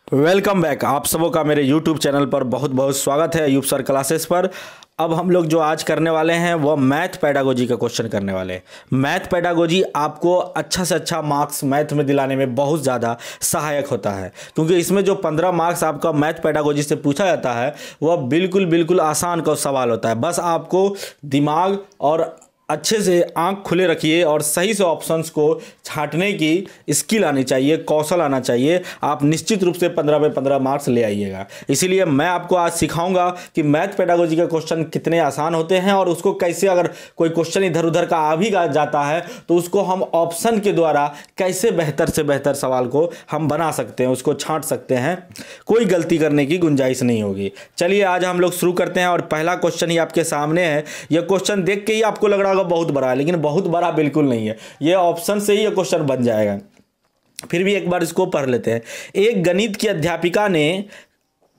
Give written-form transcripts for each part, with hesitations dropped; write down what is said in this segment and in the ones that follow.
Welcome back. आप सबों का मेरे YouTube चैनल पर बहुत बहुत स्वागत है अयूब सर क्लासेस पर। अब हम लोग जो आज करने वाले हैं वो मैथ पेडागोजी का क्वेश्चन करने वाले हैं। मैथ पेडागोजी आपको अच्छा से अच्छा मार्क्स मैथ में दिलाने में बहुत ज़्यादा सहायक होता है, क्योंकि इसमें जो 15 मार्क्स आपका मैथ पेडागोजी से पूछा जाता है वह बिल्कुल बिल्कुल आसान का सवाल होता है। बस आपको दिमाग और अच्छे से आंख खुले रखिए और सही से ऑप्शंस को छांटने की स्किल आनी चाहिए, कौशल आना चाहिए। आप निश्चित रूप से 15 में 15 मार्क्स ले आइएगा। इसीलिए मैं आपको आज सिखाऊंगा कि मैथ पेडागोजी के क्वेश्चन कितने आसान होते हैं और उसको कैसे, अगर कोई क्वेश्चन इधर उधर का आ भी जाता है तो उसको हम ऑप्शन के द्वारा कैसे बेहतर से बेहतर सवाल को हम बना सकते हैं, उसको छांट सकते हैं, कोई गलती करने की गुंजाइश नहीं होगी। चलिए आज हम लोग शुरू करते हैं और पहला क्वेश्चन ही आपके सामने है। यह क्वेश्चन देख के ही आपको लग रहा होगा बहुत बड़ा है, लेकिन बहुत बड़ा बिल्कुल नहीं है। यह ऑप्शन से ही यह क्वेश्चन बन जाएगा। फिर भी एक बार इसको पढ़ लेते हैं। एक गणित की अध्यापिका ने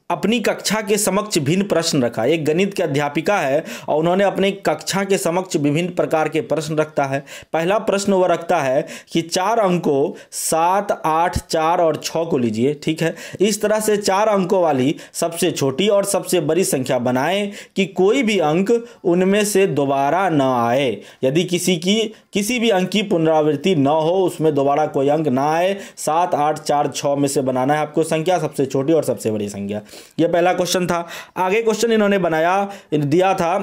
अपनी कक्षा के समक्ष भिन्न प्रश्न रखा। एक गणित की अध्यापिका है और उन्होंने अपनी कक्षा के समक्ष विभिन्न प्रकार के प्रश्न रखता है। पहला प्रश्न वह रखता है कि 4 अंकों 7, 8, 4 और 6 को लीजिए। ठीक है, इस तरह से 4 अंकों वाली सबसे छोटी और सबसे बड़ी संख्या बनाएं कि कोई भी अंक उनमें से दोबारा न आए। यदि किसी भी अंक की पुनरावृत्ति न हो, उसमें दोबारा कोई अंक ना आए। 7, 8, 4, 6 में से बनाना है आपको संख्या, सबसे छोटी और सबसे बड़ी संख्या। यह पहला क्वेश्चन था। आगे क्वेश्चन इन्होंने दिया था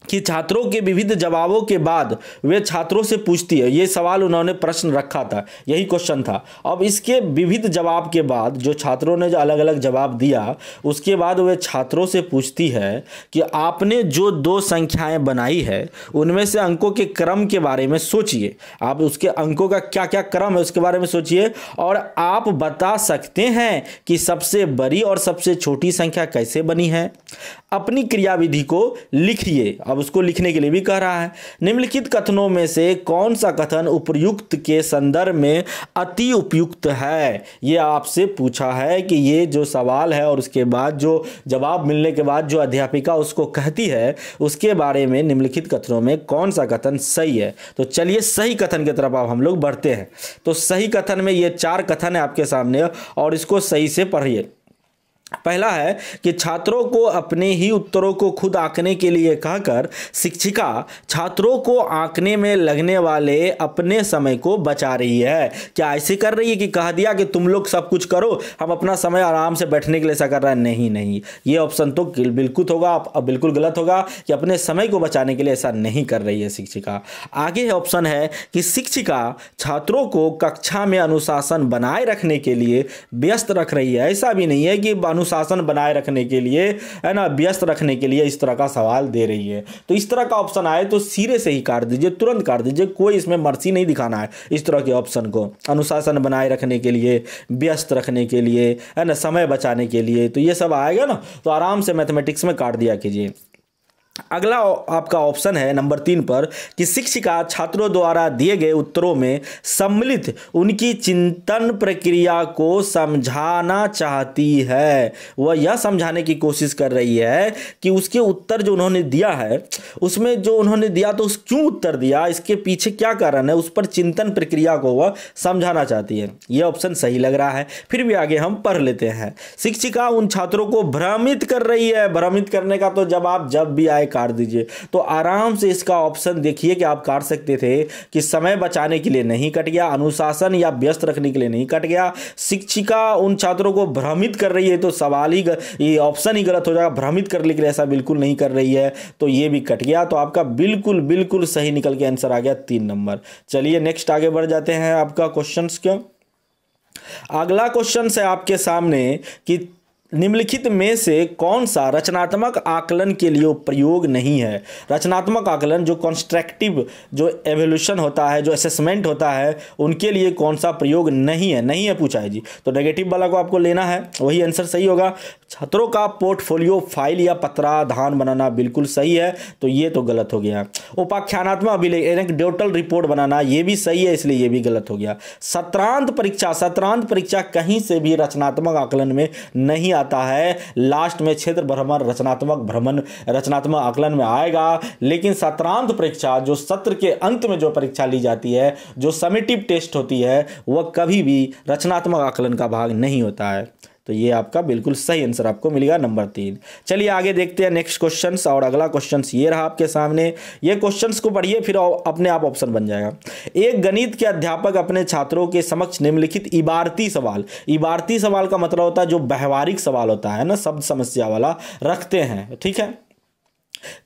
कि छात्रों के विविध जवाबों के बाद वे छात्रों से पूछती है। ये सवाल उन्होंने प्रश्न रखा था, यही क्वेश्चन था। अब इसके विविध जवाब के बाद जो छात्रों ने जो अलग अलग जवाब दिया, उसके बाद वे छात्रों से पूछती है कि आपने जो 2 संख्याएं बनाई है उनमें से अंकों के क्रम के बारे में सोचिए। आप उसके अंकों का क्या क्या क्रम है उसके बारे में सोचिए और आप बता सकते हैं कि सबसे बड़ी और सबसे छोटी संख्या कैसे बनी है। अपनी क्रियाविधि को लिखिए। अब उसको लिखने के लिए भी कह रहा है। निम्नलिखित कथनों में से कौन सा कथन उपयुक्त के संदर्भ में अति उपयुक्त है। ये आपसे पूछा है कि ये जो सवाल है और उसके बाद जो जवाब मिलने के बाद जो अध्यापिका उसको कहती है उसके बारे में निम्नलिखित कथनों में कौन सा कथन सही है। तो चलिए सही कथन की तरफ अब हम लोग बढ़ते हैं। तो सही कथन में ये 4 कथन है आपके सामने और इसको सही से पढ़िए। पहला है कि छात्रों को अपने ही उत्तरों को खुद आंकने के लिए कहकर शिक्षिका छात्रों को आंकने में लगने वाले अपने समय को बचा रही है। क्या ऐसे कर रही है कि कह दिया कि तुम लोग सब कुछ करो, हम अपना समय आराम से बैठने के लिए ऐसा कर रहा है? नहीं नहीं, ये ऑप्शन तो बिल्कुल होगा, बिल्कुल गलत होगा कि अपने समय को बचाने के लिए ऐसा नहीं कर रही है शिक्षिका। आगे ऑप्शन है कि शिक्षिका छात्रों को कक्षा में अनुशासन बनाए रखने के लिए व्यस्त रख रही है। ऐसा भी नहीं है कि अनुशासन बनाए रखने के लिए, है ना, व्यस्त रखने के लिए इस तरह का सवाल दे रही है। तो इस तरह का ऑप्शन आए तो सिरे से ही काट दीजिए, तुरंत काट दीजिए। कोई इसमें मर्सी नहीं दिखाना है इस तरह के ऑप्शन को। अनुशासन बनाए रखने के लिए, व्यस्त रखने के लिए, है ना, समय बचाने के लिए, तो ये सब आएगा ना, तो आराम से मैथमेटिक्स में काट दिया कीजिए। अगला आपका ऑप्शन है नंबर 3 पर कि शिक्षिका छात्रों द्वारा दिए गए उत्तरों में सम्मिलित उनकी चिंतन प्रक्रिया को समझाना चाहती है। वह यह समझाने की कोशिश कर रही है कि उसके उत्तर जो उन्होंने दिया है उसमें जो उन्होंने दिया तो क्यों उत्तर दिया, इसके पीछे क्या कारण है, उस पर चिंतन प्रक्रिया को वह समझाना चाहती है। यह ऑप्शन सही लग रहा है। फिर भी आगे हम पढ़ लेते हैं। शिक्षिका उन छात्रों को भ्रमित कर रही है। भ्रमित करने का तो जवाब जब भी आए काट दीजिए। तो आराम से इसका ऑप्शन देखिए कि आप काट सकते थे कि समय बचाने के लिए नहीं कट गया, अनुशासन या व्यस्त रखने के लिए नहीं कट गया, शिक्षिका उन छात्रों को भ्रमित कर रही है तो सवाल ही, ये ऑप्शन ही गलत हो जाएगा। भ्रमित करने के लिए ऐसा बिल्कुल नहीं कर रही है, तो ये भी कट गया। तो आपका बिल्कुल बिल्कुल सही निकल के आंसर आ गया 3 नंबर। चलिए नेक्स्ट आगे बढ़ जाते हैं आपका क्वेश्चन क्यों। अगला क्वेश्चन है आपके सामने कि निम्नलिखित में से कौन सा रचनात्मक आकलन के लिए प्रयोग नहीं है। रचनात्मक आकलन जो कंस्ट्रक्टिव जो एवोल्यूशन होता है, जो असेसमेंट होता है, उनके लिए कौन सा प्रयोग नहीं है, नहीं है पूछा है जी। तो नेगेटिव वाला को आपको लेना है, वही आंसर सही होगा। छात्रों का पोर्टफोलियो फाइल या पत्राधान बनाना बिल्कुल सही है, तो ये तो गलत हो गया। उपाख्यानात्मक अभिलेख एनेक्डोटल रिपोर्ट बनाना ये भी सही है, इसलिए ये भी गलत हो गया। सत्रांत परीक्षा कहीं से भी रचनात्मक आकलन में नहीं आता है। लास्ट में क्षेत्र भ्रमण रचनात्मक आकलन में आएगा, लेकिन सत्रांत परीक्षा जो सत्र के अंत में जो परीक्षा ली जाती है, जो समेटिव टेस्ट होती है, वह कभी भी रचनात्मक आकलन का भाग नहीं होता है। तो ये आपका बिल्कुल सही आंसर आपको मिलेगा नंबर 3। चलिए आगे देखते हैं नेक्स्ट क्वेश्चन। और अगला क्वेश्चन ये रहा आपके सामने। ये क्वेश्चन को पढ़िए फिर अपने आप ऑप्शन बन जाएगा। एक गणित के अध्यापक अपने छात्रों के समक्ष निम्नलिखित इबारती सवाल का मतलब होता है जो व्यवहारिक सवाल होता है ना, शब्द समस्या वाला रखते हैं। ठीक है,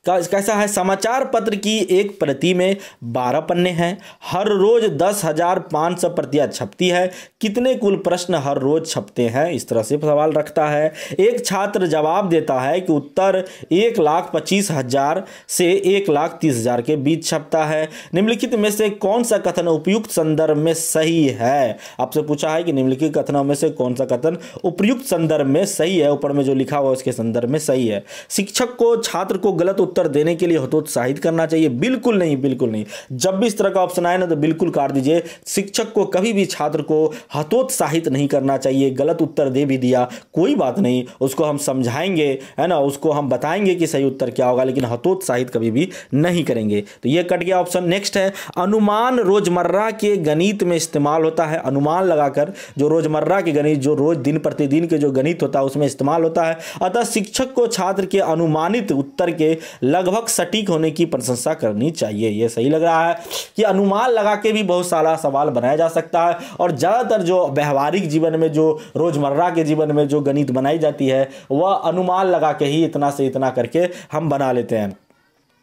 कैसा है? समाचार पत्र की एक प्रति में 12 पन्ने हैं, हर रोज 10,500 प्रतियां छपती है, कितने कुल प्रश्न हर रोज छपते हैं? इस तरह से सवाल रखता है। एक छात्र जवाब देता है कि उत्तर 1,25,000 से 1,30,000 के बीच छपता है। निम्नलिखित में से कौन सा कथन उपयुक्त संदर्भ में सही है? आपसे पूछा है कि निम्नलिखित कथनों में से कौन सा कथन उपयुक्त संदर्भ में सही है। ऊपर में जो लिखा हुआ उसके संदर्भ में सही है। शिक्षक को छात्र को गलत उत्तर देने के लिए हतोत्साहित करना चाहिए? बिल्कुल नहीं, बिल्कुल नहीं। जब भी इस तरह का ऑप्शन आए ना तो बिल्कुल काट दीजिए। शिक्षक को कभी भी छात्र को हतोत्साहित नहीं करना चाहिए। गलत उत्तर दे भी दिया कोई बात नहीं, उसको हम समझाएंगे, है ना, उसको हम बताएंगे कि सही उत्तर क्या होगा, लेकिन हतोत्साहित कभी भी नहीं करेंगे। तो ये कट गया ऑप्शन। नेक्स्ट है अनुमान रोजमर्रा के गणित में इस्तेमाल होता है। अनुमान लगाकर जो रोजमर्रा के गणित, जो रोज दिन प्रतिदिन के जो गणित होता है उसमें इस्तेमाल होता है। अतः शिक्षक को छात्र के अनुमानित उत्तर के लगभग सटीक होने की प्रशंसा करनी चाहिए। यह सही लग रहा है कि अनुमान लगा के भी बहुत सारा सवाल बनाया जा सकता है, और ज्यादातर जो व्यवहारिक जीवन में, जो रोजमर्रा के जीवन में जो गणित बनाई जाती है वह अनुमान लगा के ही इतना से इतना करके हम बना लेते हैं।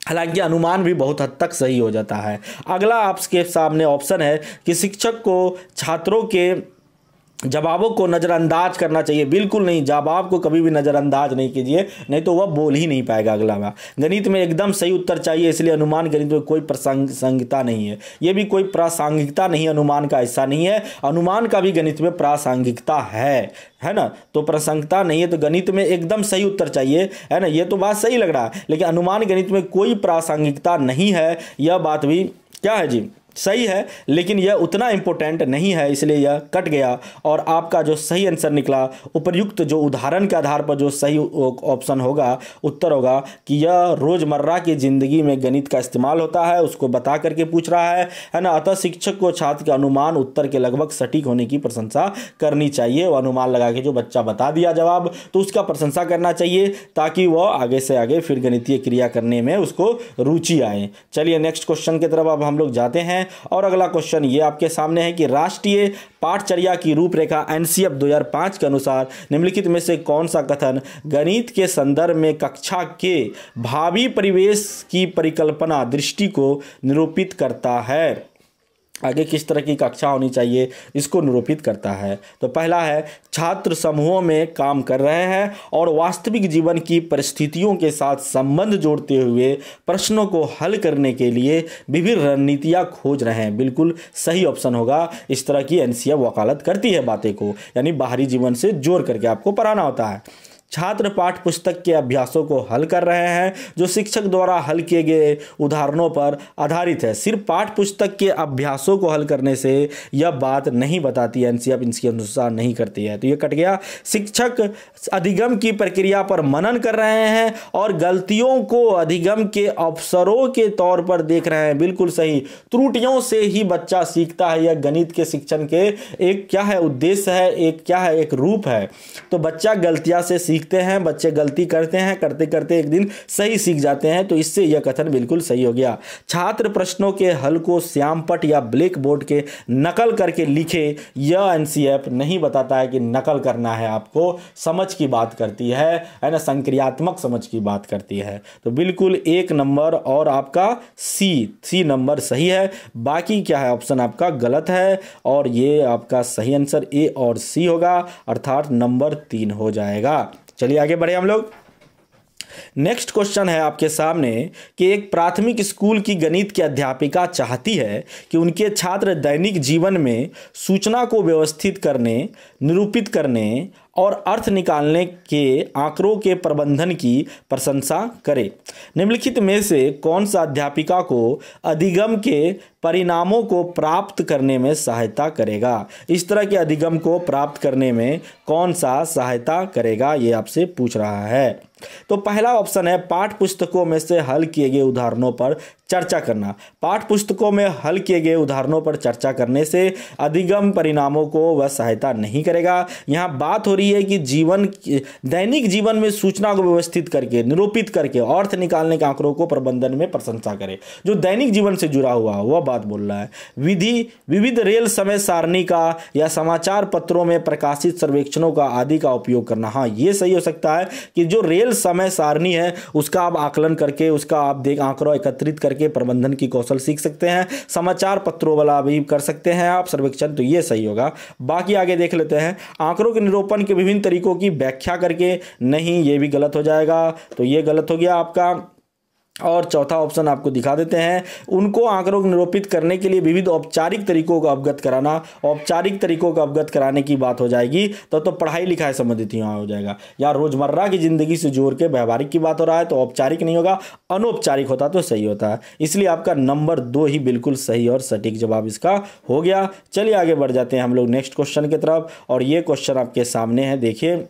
हालांकि अनुमान भी बहुत हद तक सही हो जाता है। अगला आपके सामने ऑप्शन है कि शिक्षक को छात्रों के जवाबों को नज़रअंदाज करना चाहिए। बिल्कुल नहीं, जवाब को कभी भी नज़रअंदाज नहीं कीजिए, नहीं तो वह बोल ही नहीं पाएगा अगला बार। गणित में एकदम सही उत्तर चाहिए, इसलिए अनुमान गणित में कोई प्रासंगिकता नहीं है। यह भी कोई प्रासंगिकता नहीं, अनुमान का ऐसा नहीं है। अनुमान का भी गणित में प्रासंगिकता है ना, तो प्रासंगिकता नहीं है। तो गणित में एकदम सही उत्तर चाहिए, है ना, ये तो बात सही लग रहा है, लेकिन अनुमान गणित में कोई प्रासंगिकता नहीं है, यह बात भी क्या है जी, सही है, लेकिन यह उतना इंपॉर्टेंट नहीं है, इसलिए यह कट गया। और आपका जो सही आंसर निकला उपर्युक्त जो उदाहरण के आधार पर जो सही ऑप्शन होगा, उत्तर होगा कि यह रोजमर्रा की जिंदगी में गणित का इस्तेमाल होता है, उसको बता करके पूछ रहा है ना। अतः शिक्षक को छात्र के अनुमान उत्तर के लगभग सटीक होने की प्रशंसा करनी चाहिए। वह अनुमान लगा के जो बच्चा बता दिया जवाब तो उसका प्रशंसा करना चाहिए, ताकि वह आगे से आगे फिर गणितीय क्रिया करने में उसको रुचि आए। चलिए नेक्स्ट क्वेश्चन की तरफ अब हम लोग जाते हैं। और अगला क्वेश्चन ये आपके सामने है कि राष्ट्रीय पाठचर्या की रूपरेखा एनसीएफ 2005 के अनुसार निम्नलिखित में से कौन सा कथन गणित के संदर्भ में कक्षा के भावी परिवेश की परिकल्पना दृष्टि को निरूपित करता है? आगे किस तरह की कक्षा होनी चाहिए इसको निरूपित करता है। तो पहला है छात्र समूहों में काम कर रहे हैं और वास्तविक जीवन की परिस्थितियों के साथ संबंध जोड़ते हुए प्रश्नों को हल करने के लिए विभिन्न रणनीतियां खोज रहे हैं। बिल्कुल सही ऑप्शन होगा। इस तरह की एनसीएफ वकालत करती है बातें को, यानी बाहरी जीवन से जोड़ करके आपको पढ़ाना होता है। छात्र पाठ्य पुस्तक के अभ्यासों को हल कर रहे हैं जो शिक्षक द्वारा हल किए गए उदाहरणों पर आधारित है। सिर्फ पाठ्य पुस्तक के अभ्यासों को हल करने से यह बात नहीं बताती, एनसीएफ इसके अनुसार नहीं करती है। तो यह कट गया। शिक्षक अधिगम की प्रक्रिया पर मनन कर रहे हैं और गलतियों को अधिगम के अवसरों के तौर पर देख रहे हैं। बिल्कुल सही। त्रुटियों से ही बच्चा सीखता है। यह गणित के शिक्षण के एक क्या है उद्देश्य है, एक क्या है, एक रूप है। तो बच्चा गलतियां से सीखते हैं, बच्चे गलती करते हैं, करते करते एक दिन सही सीख जाते हैं। तो इससे यह कथन बिल्कुल सही हो गया। छात्र प्रश्नों के हल को श्यामपट या ब्लैक बोर्ड के नकल करके लिखे, यह एनसीएफ नहीं बताता है कि नकल करना है। आपको समझ की बात करती है ना, संक्रियात्मक समझ की बात करती है। तो बिल्कुल 1 नंबर और आपका सी नंबर सही है। बाकी क्या है ऑप्शन आपका गलत है, और ये आपका सही आंसर ए और सी होगा, अर्थात नंबर 3 हो जाएगा। चलिए आगे बढ़े हम लोग। नेक्स्ट क्वेश्चन है आपके सामने कि एक प्राथमिक स्कूल की गणित की अध्यापिका चाहती है कि उनके छात्र दैनिक जीवन में सूचना को व्यवस्थित करने, निरूपित करने और अर्थ निकालने के आंकड़ों के प्रबंधन की प्रशंसा करें। निम्नलिखित में से कौन सा अध्यापिका को अधिगम के परिणामों को प्राप्त करने में सहायता करेगा? इस तरह के अधिगम को प्राप्त करने में कौन सा सहायता करेगा, ये आपसे पूछ रहा है। तो पहला ऑप्शन है पाठ्य पुस्तकों में से हल किए गए उदाहरणों पर चर्चा करना। पाठ पुस्तकों में हल किए गए उदाहरणों पर चर्चा करने से अधिगम परिणामों को वह सहायता नहीं करेगा। यहाँ बात हो रही है कि दैनिक जीवन में सूचना को व्यवस्थित करके, निरूपित करके अर्थ निकालने के आंकड़ों को प्रबंधन में प्रशंसा करे। जो दैनिक जीवन से जुड़ा हुआ वह बात बोल रहा है। विविध रेल समय सारणी का या समाचार पत्रों में प्रकाशित सर्वेक्षणों का आदि का उपयोग करना। हाँ, ये सही हो सकता है कि जो रेल समय सारणी है उसका आप आकलन करके, उसका आप आंकड़ों एकत्रित करके प्रबंधन की कौशल सीख सकते हैं। समाचार पत्रों वाला भी कर सकते हैं आप सर्वेक्षण, तो ये सही होगा। बाकी आगे देख लेते हैं। आंकड़ों के निरूपण के विभिन्न तरीकों की व्याख्या करके, नहीं ये भी गलत हो जाएगा, तो ये गलत हो गया आपका। और चौथा ऑप्शन आपको दिखा देते हैं। उनको आंकड़ों को निरूपित करने के लिए विविध औपचारिक तरीकों को अवगत कराना। औपचारिक तरीकों को अवगत कराने की बात हो जाएगी तो पढ़ाई लिखाई संबंधित यहाँ हो जाएगा, या रोजमर्रा की जिंदगी से जोड़ के व्यवहारिक की बात हो रहा है तो औपचारिक नहीं होगा, अनौपचारिक होता तो सही होता है। इसलिए आपका नंबर 2 ही बिल्कुल सही और सटीक जवाब इसका हो गया। चलिए आगे बढ़ जाते हैं हम लोग नेक्स्ट क्वेश्चन की तरफ, और ये क्वेश्चन आपके सामने है। देखिए,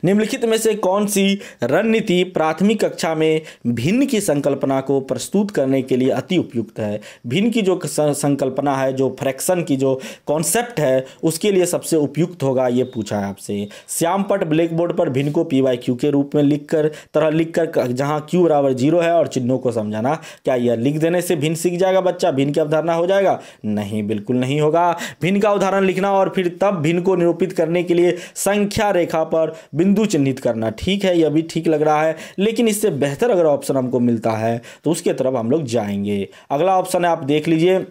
निम्नलिखित में से कौन सी रणनीति प्राथमिक कक्षा में भिन्न की संकल्पना को प्रस्तुत करने के लिए अति उपयुक्त है? भिन्न की जो संकल्पना है, जो फ्रैक्शन की जो कॉन्सेप्ट है, उसके लिए सबसे उपयुक्त होगा, ये पूछा है आपसे। श्यामपट ब्लैक बोर्ड पर भिन्न को PYQ के रूप में लिखकर जहां Q बराबर 0 है और चिन्हों को समझाना। क्या यह लिख देने से भिन्न सीख जाएगा बच्चा? भिन्न की अवधारणा हो जाएगा? नहीं, बिल्कुल नहीं होगा। भिन्न का उदाहरण लिखना और फिर तब भिन्न को निरूपित करने के लिए संख्या रेखा पर बिंदु चिन्हित करना। ठीक है, यह भी ठीक लग रहा है, लेकिन इससे बेहतर अगर ऑप्शन हमको मिलता है तो उसके तरफ हम लोग जाएंगे। अगला ऑप्शन है, आप देख लीजिए,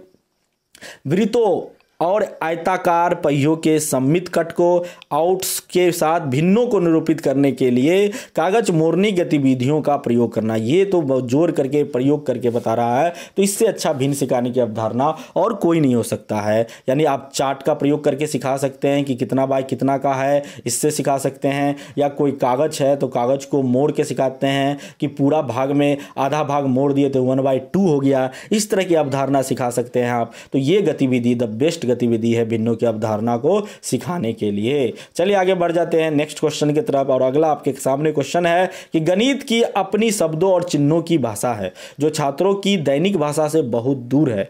वृत्तों और आयताकार पहियों के सममित कट को आउट्स के साथ भिन्नों को निरूपित करने के लिए कागज मोड़नी गतिविधियों का प्रयोग करना। ये तो जोड़ करके प्रयोग करके बता रहा है, तो इससे अच्छा भिन्न सिखाने की अवधारणा और कोई नहीं हो सकता है। यानी आप चार्ट का प्रयोग करके सिखा सकते हैं कि कितना बाय कितना का है, इससे सिखा सकते हैं, या कोई कागज है तो कागज को मोड़ के सिखाते हैं कि पूरा भाग में आधा भाग मोड़ दिए तो 1/2 हो गया। इस तरह की अवधारणा सिखा सकते हैं आप। तो ये गतिविधि द बेस्ट गतिविधि है भिन्नों की अवधारणा को सिखाने के लिए। चलिए आगे बढ़ जाते हैं नेक्स्ट क्वेश्चन की तरफ, और अगला आपके सामने क्वेश्चन है कि गणित की अपनी शब्दों और चिन्हों की भाषा है जो छात्रों की दैनिक भाषा से बहुत दूर है।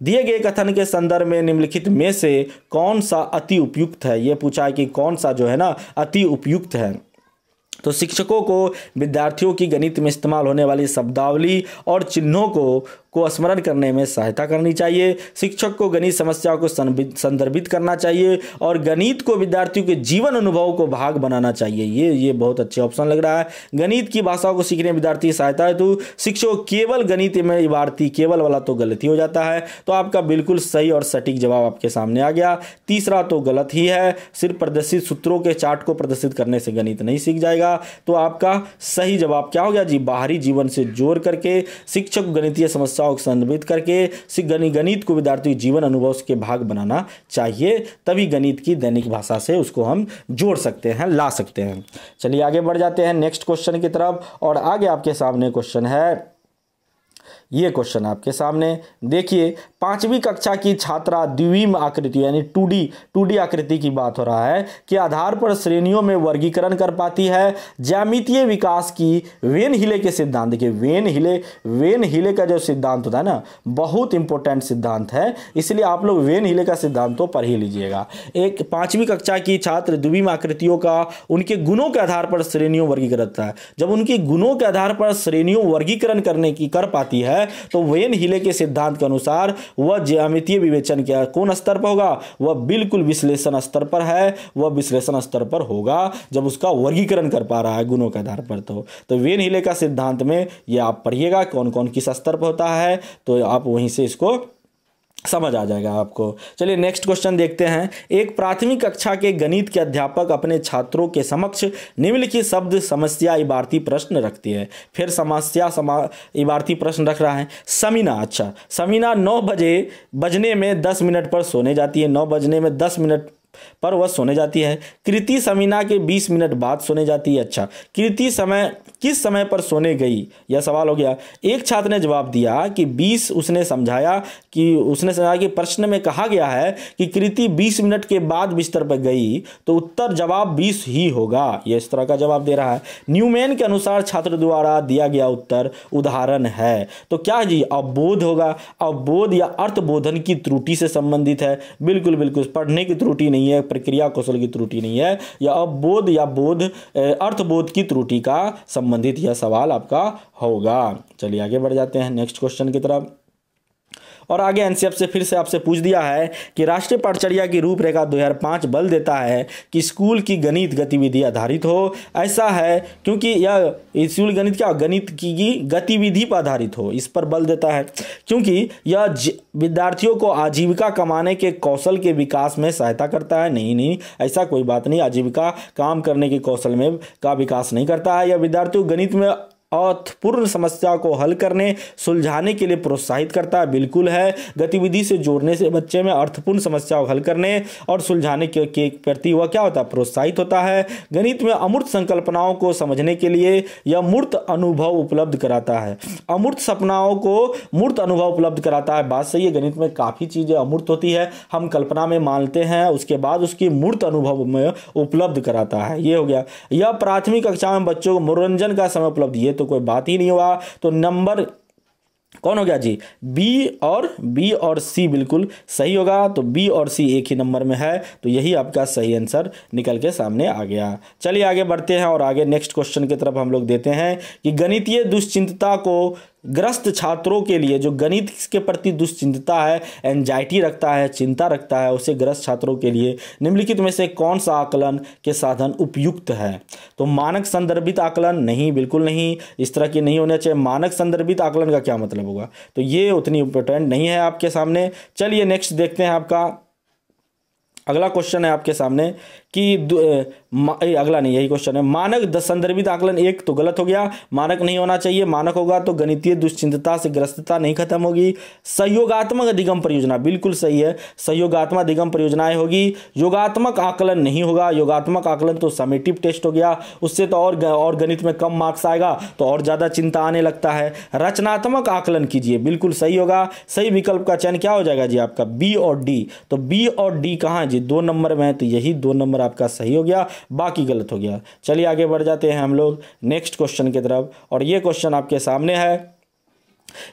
दिए गए कथन के संदर्भ में निम्नलिखित में से कौन सा अति उपयुक्त है? यह पूछा है कि कौन सा जो है ना अति उपयुक्त है। तो शिक्षकों को विद्यार्थियों की गणित में इस्तेमाल होने वाली शब्दावली और चिन्हों को स्मरण करने में सहायता करनी चाहिए। शिक्षक को गणित समस्याओं को संदर्भित करना चाहिए और गणित को विद्यार्थियों के जीवन अनुभव को भाग बनाना चाहिए। ये बहुत अच्छे ऑप्शन लग रहा है। गणित की भाषा को सीखने विद्यार्थी की सहायता है तो शिक्षक केवल गणित में इबारती केवल वाला तो गलत ही हो जाता है। तो आपका बिल्कुल सही और सटीक जवाब आपके सामने आ गया। तीसरा तो गलत ही है, सिर्फ प्रदर्शित सूत्रों के चार्ट को प्रदर्शित करने से गणित नहीं सीख जाएगा। तो आपका सही जवाब क्या हो गया जी? बाहरी जीवन से जोड़ करके शिक्षक गणितीय समस्याओं को संदर्भित करके गणित को विद्यार्थी जीवन अनुभव के भाग बनाना चाहिए, तभी गणित की दैनिक भाषा से उसको हम जोड़ सकते हैं, ला सकते हैं। चलिए आगे बढ़ जाते हैं नेक्स्ट क्वेश्चन की तरफ, और आगे आपके सामने क्वेश्चन है। ये क्वेश्चन आपके सामने देखिए, 5वीं कक्षा की छात्रा द्विम आकृति यानी 2D आकृति की बात हो रहा है के आधार पर श्रेणियों में वर्गीकरण कर पाती है। ज्यामितीय विकास की वेन हिले के सिद्धांत, देखिए वेन हिले का जो सिद्धांत होता है ना, बहुत इंपॉर्टेंट सिद्धांत है, इसलिए आप लोग वेन हिले का सिद्धांत तो पढ़ ही लीजिएगा। एक 5वीं कक्षा की छात्र द्विम आकृतियों का उनके गुणों के आधार पर श्रेणियों वर्गीकरण करता है। जब उनके गुणों के आधार पर श्रेणियों वर्गीकरण करने की कर पाती है तो वेन हिले के सिद्धांत के अनुसार वह ज्यामितीय विवेचन क्या कौन स्तर पर होगा? वह बिल्कुल विश्लेषण स्तर पर है, वह विश्लेषण स्तर पर होगा जब उसका वर्गीकरण कर पा रहा है गुणों के आधार पर। तो वेन हिले का सिद्धांत में यह आप पढ़िएगा कौन कौन किस स्तर पर होता है, तो आप वहीं से इसको समझ आ जाएगा आपको। चलिए नेक्स्ट क्वेश्चन देखते हैं। एक प्राथमिक कक्षा के गणित के अध्यापक अपने छात्रों के समक्ष निम्नलिखित शब्द समस्या इबारती प्रश्न रखती है। फिर समस्या इबारती प्रश्न रख रहा है। समीना, अच्छा समीना 9 बजने में 10 मिनट पर सोने जाती है। 9 बजने में 10 मिनट पर वह सोने जाती है। कृति समीना के 20 मिनट बाद सोने जाती है। अच्छा, कृति किस समय पर सोने गई, यह सवाल हो गया। एक छात्र ने जवाब दिया कि 20। उसने समझाया कि प्रश्न में कहा गया है कि कृति 20 मिनट के बाद बिस्तर पर गई, तो उत्तर जवाब 20 ही होगा। यह इस तरह का जवाब दे रहा है। न्यूमैन के अनुसार छात्र द्वारा दिया गया उत्तर उदाहरण है। तो क्या जी, अवबोध होगा। अवबोध या अर्थबोधन की त्रुटि से संबंधित है। बिल्कुल बिल्कुल, पढ़ने की त्रुटि नहीं है, प्रक्रिया कौशल की त्रुटि नहीं है, यह अवबोध या अर्थबोध की त्रुटि का संबंधित यह सवाल आपका होगा। चलिए आगे बढ़ जाते हैं नेक्स्ट क्वेश्चन की तरफ। और आगे एनसीएफ से फिर से आपसे पूछ दिया है कि राष्ट्रीय पाठचर्या की रूपरेखा 2005 बल देता है कि स्कूल की गणित गतिविधि आधारित हो। ऐसा है क्योंकि यह स्कूल गणित की गतिविधि पर आधारित हो, इस पर बल देता है क्योंकि यह विद्यार्थियों को आजीविका कमाने के कौशल के विकास में सहायता करता है। नहीं, ऐसा कोई बात नहीं, आजीविका काम करने के कौशल में का विकास नहीं करता है। यह विद्यार्थियों को गणित में अर्थपूर्ण समस्या को हल करने सुलझाने के लिए प्रोत्साहित करता है। बिल्कुल है, गतिविधि से जोड़ने से बच्चे में अर्थपूर्ण समस्या को हल करने और सुलझाने के प्रति वह क्या होता है, प्रोत्साहित होता है। गणित में अमूर्त संकल्पनाओं को समझने के लिए यह मूर्त अनुभव उपलब्ध कराता है। अमूर्त सपनाओं को मूर्त अनुभव उपलब्ध कराता है। बात सही है, गणित में काफ़ी चीज़ें अमूर्त होती है, हम कल्पना में मानते हैं, उसके बाद उसकी मूर्त अनुभव में उपलब्ध कराता है। ये हो गया। यह प्राथमिक कक्षा में बच्चों को मनोरंजन का समय उपलब्ध, ये तो कोई बात ही नहीं हुआ। तो नंबर कौन हो गया जी, बी और सी बिल्कुल सही होगा। तो बी और सी एक ही नंबर में है, तो यही आपका सही आंसर निकल के सामने आ गया। चलिए आगे बढ़ते हैं और आगे नेक्स्ट क्वेश्चन की तरफ हम लोग देते हैं कि गणितीय दुश्चिंतता को ग्रस्त छात्रों के लिए, जो गणित के प्रति दुश्चिंतता है, एंजाइटी रखता है, चिंता रखता है, उसे ग्रस्त छात्रों के लिए निम्नलिखित में से कौन सा आकलन के साधन उपयुक्त है। तो मानक संदर्भित आकलन, नहीं, बिल्कुल नहीं, इस तरह की नहीं होना चाहिए। मानक संदर्भित आकलन का क्या मतलब होगा, तो ये उतनी इंपॉर्टेंट नहीं है आपके सामने। चलिए नेक्स्ट देखते हैं। आपका अगला क्वेश्चन है आपके सामने कि अगला नहीं, यही क्वेश्चन है। मानक संदर्भित आकलन एक तो गलत हो गया, मानक नहीं होना चाहिए। मानक होगा तो गणितीय दुश्चिंतता से ग्रस्तता नहीं खत्म होगी। सहयोगात्मक अधिगम परियोजना बिल्कुल सही है, सहयोगात्मक अधिगम परियोजनाएं होगी। योगात्मक आकलन नहीं होगा, योगात्मक आकलन तो समेटिव टेस्ट हो गया, उससे तो और गणित में कम मार्क्स आएगा, तो और ज़्यादा चिंता आने लगता है। रचनात्मक आकलन कीजिए, बिल्कुल सही होगा। सही विकल्प का चयन क्या हो जाएगा जी आपका, बी और डी। तो बी और डी कहाँ है जी, 2 नंबर में है, तो यही 2 नंबर आपका सही हो गया, बाकी गलत हो गया। चलिए आगे बढ़ जाते हैं हम लोग नेक्स्ट क्वेश्चन की तरफ। और ये क्वेश्चन आपके सामने है।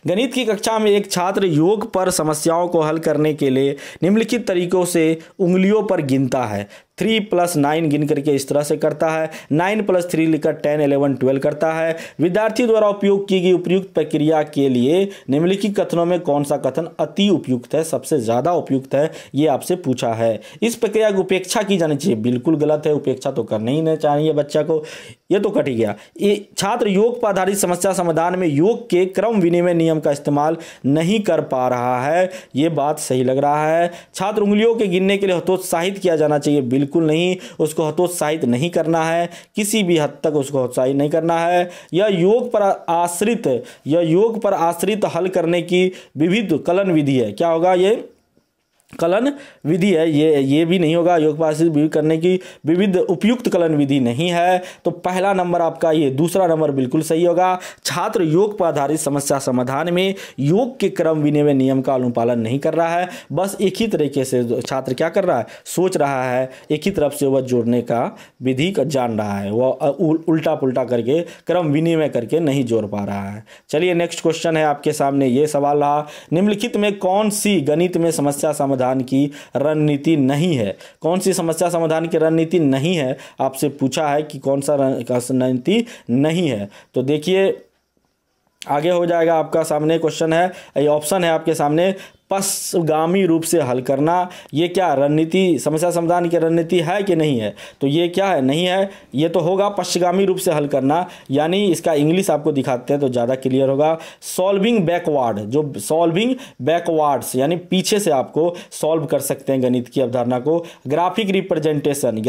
गणित की कक्षा में एक छात्र योग पर समस्याओं को हल करने के लिए निम्नलिखित तरीकों से उंगलियों पर गिनता है। 3 + 9 गिन करके इस तरह से करता है। 9 + 3 लिखकर 10, 11, 12 करता है। विद्यार्थी द्वारा उपयोग की गई उपयुक्त प्रक्रिया के लिए निम्नलिखित कथनों में कौन सा कथन अति उपयुक्त है, सबसे ज्यादा उपयुक्त है, ये आपसे पूछा है। इस प्रक्रिया की उपेक्षा की जानी चाहिए, बिल्कुल गलत है, उपेक्षा तो करना ही नहीं चाहिए बच्चा को, ये तो कट ही गया। ये छात्र योग पर आधारित समस्या समाधान में योग के क्रम विनिमय नियम का इस्तेमाल नहीं कर पा रहा है, ये बात सही लग रहा है। छात्र उंगलियों के गिनने के लिए हतोत्साहित किया जाना चाहिए, बिल्कुल नहीं, उसको हतोत्साहित नहीं करना है, किसी भी हद तक उसको हतोत्साहित नहीं करना है। यह योग पर आश्रित हल करने की विविध कलन विधि है, क्या होगा, ये कलन विधि है, ये भी नहीं होगा। योग पर आश्रित करने की विविध उपयुक्त कलन विधि नहीं है, तो पहला नंबर आपका ये, दूसरा नंबर बिल्कुल सही होगा। छात्र योग पर आधारित समस्या समाधान में योग के क्रम विनिमय नियम का अनुपालन नहीं कर रहा है, बस एक ही तरीके से छात्र क्या कर रहा है, सोच रहा है, एक ही तरफ से वह जोड़ने का विधि का जान रहा है, वह उल्टा पुल्टा करके क्रम विनिमय करके नहीं जोड़ पा रहा है। चलिए नेक्स्ट क्वेश्चन है आपके सामने, ये सवाल रहा, निम्नलिखित में कौन सी गणित में समस्या समाधान की रणनीति नहीं है। कौन सी समस्या समाधान की रणनीति नहीं है, आपसे पूछा है कि कौन सा रणनीति नहीं है। तो देखिए आगे हो जाएगा आपका सामने क्वेश्चन है, ये ऑप्शन है आपके सामने, पश्चगामी रूप से हल करना। ये क्या रणनीति, समस्या समाधान की रणनीति है कि नहीं है, तो ये क्या है, नहीं है, ये तो होगा पश्चगामी रूप से हल करना, यानी इसका इंग्लिश आपको दिखाते हैं तो ज़्यादा क्लियर होगा। सॉल्विंग बैकवर्ड, जो सॉल्विंग बैकवर्ड्स यानी पीछे से आपको सॉल्व कर सकते हैं गणित की अवधारणा को। ग्राफिक रिप्रेजेंटेशन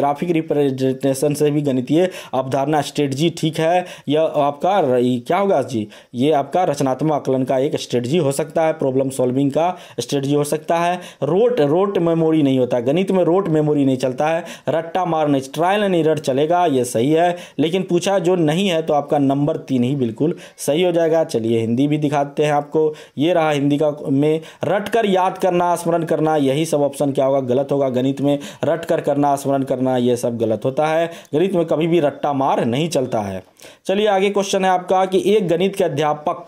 से भी गणितीय अवधारणा स्ट्रेटजी ठीक है। यह आपका क्या होगा जी, ये आपका रचनात्मक आकलन का एक स्ट्रेटजी हो सकता है, प्रॉब्लम सॉल्विंग का स्ट्रेटजी हो सकता है। रोट मेमोरी नहीं होता, गणित में रोट मेमोरी नहीं चलता है, रट्टा मार नहीं, ट्रायल एंड एरर चलेगा, ये सही है। लेकिन पूछा जो नहीं है तो आपका नंबर 3 ही बिल्कुल सही हो जाएगा। चलिए हिंदी भी दिखाते हैं आपको। ये रहा हिंदी का में, रट कर याद करना, स्मरण करना, यही सब ऑप्शन क्या होगा, गलत होगा। गणित में रट कर करना, स्मरण करना, ये सब गलत होता है। गणित में कभी भी रट्टा मार नहीं चलता है। चलिए आगे क्वेश्चन है आपका कि एक गणित के अध्यापक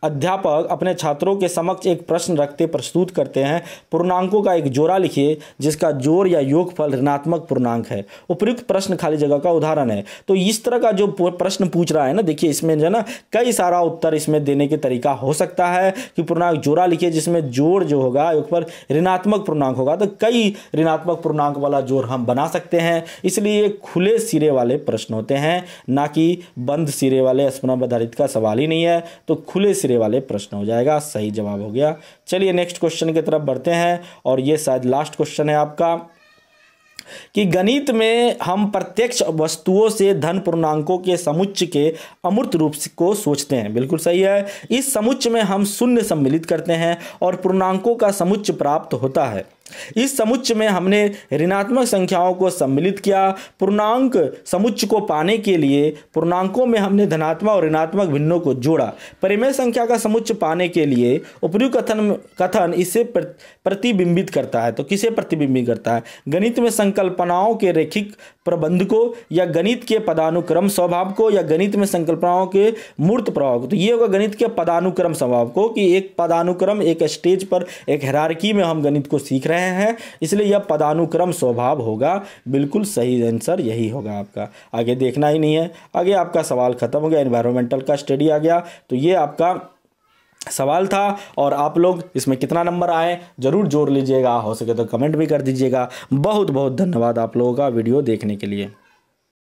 अपने छात्रों के समक्ष एक प्रश्न रखते प्रस्तुत करते हैं। पूर्णांकों का एक जोड़ा लिखिए जिसका जोड़ या योगफल ऋणात्मक पूर्णांक है। उपयुक्त प्रश्न खाली जगह का उदाहरण है। तो इस तरह का जो प्रश्न पूछ रहा है ना, देखिए इसमें जो है ना कई सारा उत्तर इसमें देने के तरीका हो सकता है कि पूर्णांक जोड़ा लिखिए जिसमें जोड़ जो होगा योगफल ऋणात्मक पूर्णांक होगा, तो कई ऋणात्मक पूर्णांक वाला जोड़ हम बना सकते हैं। इसलिए ये खुले सिरे वाले प्रश्न होते हैं, ना कि बंद सिरे वाले। स्मरण आधारित का सवाल ही नहीं है, तो खुले वाले प्रश्न हो जाएगा। सही जवाब हो गया। चलिए नेक्स्ट क्वेश्चन की तरफ बढ़ते हैं और ये शायद लास्ट क्वेश्चन है आपका कि गणित में हम प्रत्यक्ष वस्तुओं से धन पूर्णांकों के समुच्चय के अमूर्त रूप को सोचते हैं। बिल्कुल सही है। इस समुच्चय में हम शून्य सम्मिलित करते हैं और पूर्णांकों का समुच्चय प्राप्त होता है। इस समुच्चय में हमने ऋणात्मक संख्याओं को सम्मिलित किया। पूर्णांक समुच्चय को पाने के लिए पूर्णांकों में हमने धनात्मक और ऋणात्मक भिन्नों को जोड़ा। परिमेय संख्या का समुच्चय पाने के लिए उपयुक्त कथन इसे प्रतिबिंबित करता है। तो किसे प्रतिबिंबित करता है? गणित में संकल्पनाओं के रैखिक प्रबंध को, या गणित के पदानुक्रम स्वभाव को, या गणित में संकल्पनाओं के मूर्त प्रभाव को। तो ये होगा गणित के पदानुक्रम स्वभाव को, कि एक पदानुक्रम एक स्टेज पर एक हायरार्की में हम गणित को सीख रहे हैं, इसलिए यह पदानुक्रम स्वभाव होगा। बिल्कुल सही आंसर यही होगा आपका। आगे देखना ही नहीं है, आगे आपका सवाल खत्म हो गया। एनवायरमेंटल का स्टडी आ गया। तो ये आपका सवाल था और आप लोग इसमें कितना नंबर आए जरूर जोड़ लीजिएगा, हो सके तो कमेंट भी कर दीजिएगा। बहुत बहुत धन्यवाद आप लोगों का वीडियो देखने के लिए।